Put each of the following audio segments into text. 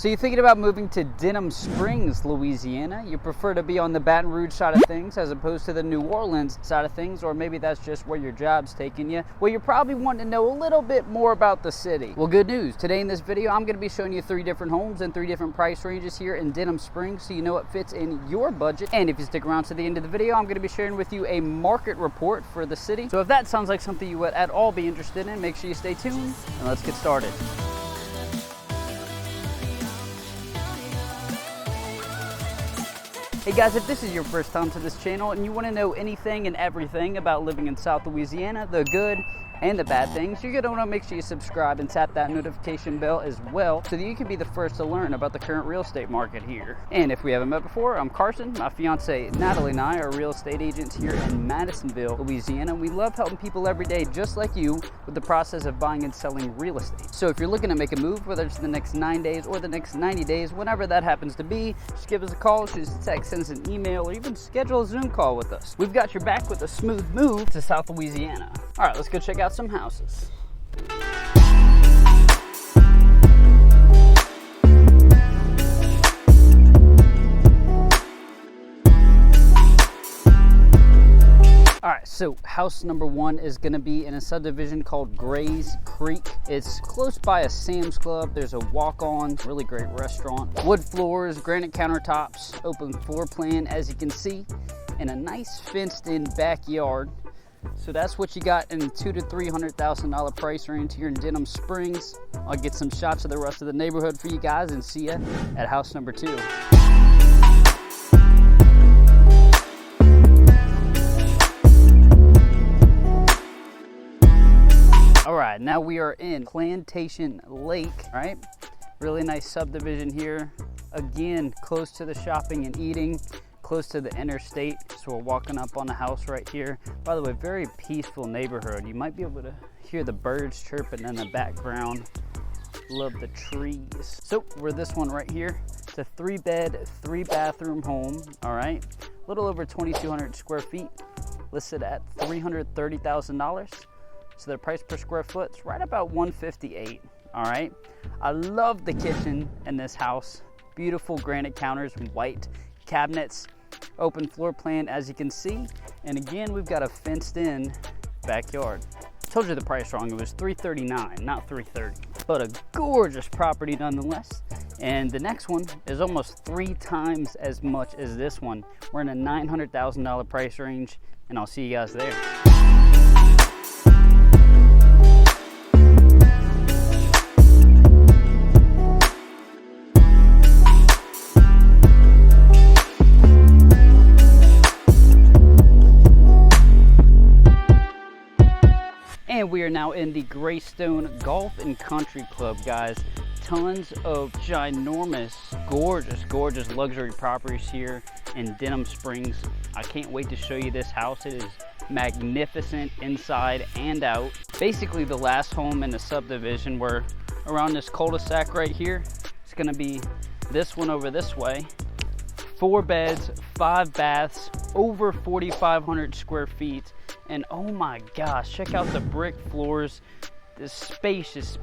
So you're thinking about moving to Denham Springs, Louisiana. You prefer to be on the Baton Rouge side of things as opposed to the New Orleans side of things, or maybe that's just where your job's taking you. Well, you're probably wanting to know a little bit more about the city. Well, good news. Today in this video, I'm going to be showing you 3 different homes and 3 different price ranges here in Denham Springs, so you know what fits in your budget. And if you stick around to the end of the video, I'm going to be sharing with you a market report for the city. So if that sounds like something you would at all be interested in, make sure you stay tuned and let's get started. Hey guys, if this is your first time to this channel and you want to know anything and everything about living in South Louisiana, the good and the bad things, you're going to want to make sure you subscribe and tap that notification bell as well so that you can be the first to learn about the current real estate market here. And if we haven't met before, I'm Carson. My fiance Natalie and I are real estate agents here in Madisonville, Louisiana. We love helping people every day just like you with the process of buying and selling real estate. So if you're looking to make a move, whether it's the next 9 days or the next 90 days, whenever that happens to be, just give us a call, shoot us a text, send us an email, or even schedule a Zoom call with us. We've got your back with a smooth move to South Louisiana. All right, let's go check out some houses. All right, so house number 1 is going to be in a subdivision called Grays Creek. It's close by a Sam's Club. There's a walk-on, really great restaurant. Wood floors, granite countertops, open floor plan as you can see, and a nice fenced-in backyard. So that's what you got in the $200,000 to $300,000 price range here in Denham Springs. I'll get some shots of the rest of the neighborhood for you guys and see you at house number 2. All right, now we are in Plantation Lake, right? Really nice subdivision here. Again, close to the shopping and eating, close to the interstate. So we're walking up on the house right here. By the way, very peaceful neighborhood. You might be able to hear the birds chirping in the background. Love the trees. So we're this one right here. It's a 3-bed, 3-bathroom home, all right? A little over 2,200 square feet, listed at $330,000. So the price per square foot is right about $158, all right? I love the kitchen in this house. Beautiful granite counters and white cabinets. Open floor plan as you can see. And again, we've got a fenced in backyard. Told you the price wrong, it was $339, not $330. But a gorgeous property nonetheless. And the next one is almost 3 times as much as this one. We're in a $900,000 price range, and I'll see you guys there. And we are now in the Greystone Golf and Country Club, guys. Tons of ginormous, gorgeous luxury properties here in Denham Springs. I can't wait to show you this house. It is magnificent inside and out. Basically the last home in the subdivision. We're around this cul-de-sac right here. It's gonna be this one over this way. 4 beds, 5 baths, over 4,500 square feet. And oh my gosh, check out the brick floors. This spacious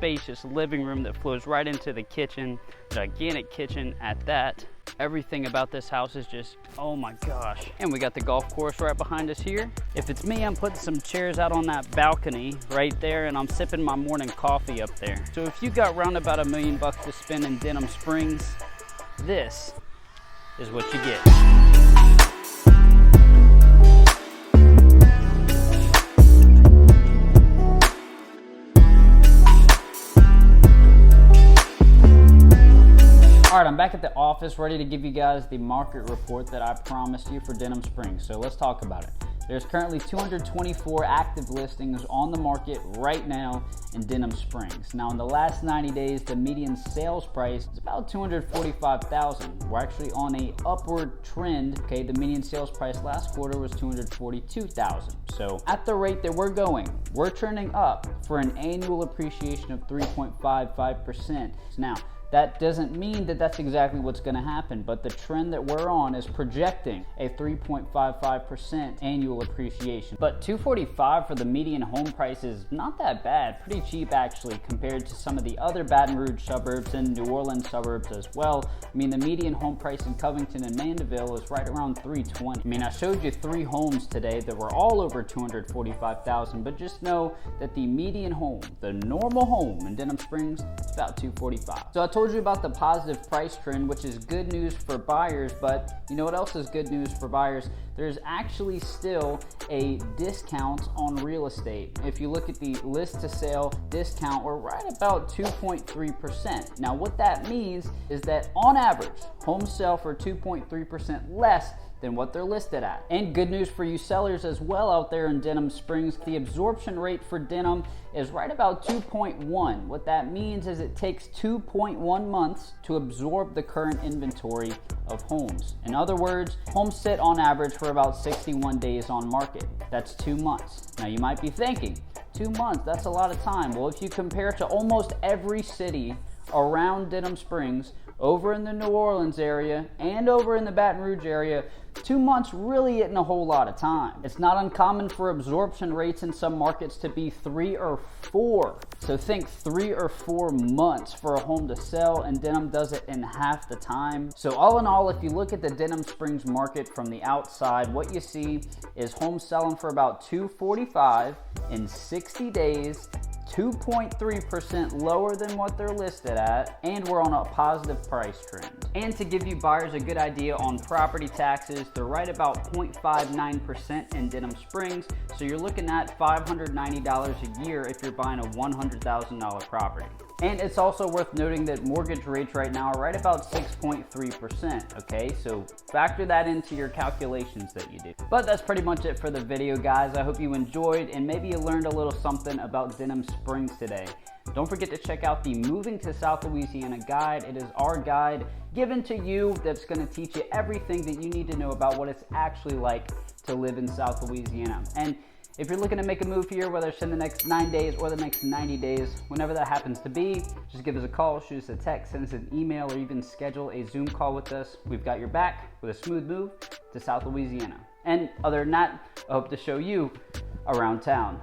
living room that flows right into the kitchen. Gigantic kitchen at that. Everything about this house is just, oh my gosh. And we got the golf course right behind us here. If it's me, I'm putting some chairs out on that balcony right there, and I'm sipping my morning coffee up there. So if you got round about $1 million to spend in Denham Springs, this is what you get. All right, I'm back at the office ready to give you guys the market report that I promised you for Denham Springs. So let's talk about it. There's currently 224 active listings on the market right now in Denham Springs. Now in the last 90 days, the median sales price is about $245,000. We're actually on a upward trend. Okay, the median sales price last quarter was $242,000. So at the rate that we're going, we're trending up for an annual appreciation of 3.55%. Now, That doesn't mean that that's exactly what's going to happen, but the trend that we're on is projecting a 3.55% annual appreciation. But $245 for the median home price is not that bad, pretty cheap actually compared to some of the other Baton Rouge suburbs and New Orleans suburbs as well. I mean, the median home price in Covington and Mandeville is right around $320. I mean, I showed you 3 homes today that were all over $245,000, but just know that the median home, the normal home in Denham Springs, is about $245. So I told you about the positive price trend, which is good news for buyers, but you know what else is good news for buyers? There's actually still a discount on real estate. If you look at the list to sale discount, we're right about 2.3%. Now what that means is that on average, homes sell for 2.3% less than what they're listed at. And good news for you sellers as well out there in Denham Springs, the absorption rate for Denham is right about 2.1. What that means is it takes 2.1 months to absorb the current inventory of homes. In other words, homes sit on average for about 61 days on market. That's 2 months. Now you might be thinking, 2 months, that's a lot of time. Well, if you compare to almost every city around Denham Springs, over in the New Orleans area and over in the Baton Rouge area, 2 months really isn't a whole lot of time. It's not uncommon for absorption rates in some markets to be 3 or 4. So think 3 or 4 months for a home to sell, and Denham does it in half the time. So all in all, if you look at the Denham Springs market from the outside, what you see is homes selling for about $245 in 60 days, 2.3% lower than what they're listed at, and we're on a positive price trend. And to give you buyers a good idea on property taxes, they're right about 0.59% in Denham Springs, so you're looking at $590 a year if you're buying a $100,000 property. And it's also worth noting that mortgage rates right now are right about 6.3%, okay? So factor that into your calculations that you do. But that's pretty much it for the video, guys. I hope you enjoyed and maybe you learned a little something about Denham Springs today. Don't forget to check out the Moving to South Louisiana guide. It is our guide given to you that's going to teach you everything that you need to know about what it's actually like to live in South Louisiana. And if you're looking to make a move here, whether it's in the next 9 days or the next 90 days, whenever that happens to be, just give us a call, shoot us a text, send us an email, or even schedule a Zoom call with us. We've got your back with a smooth move to South Louisiana. And other than that, I hope to show you around town.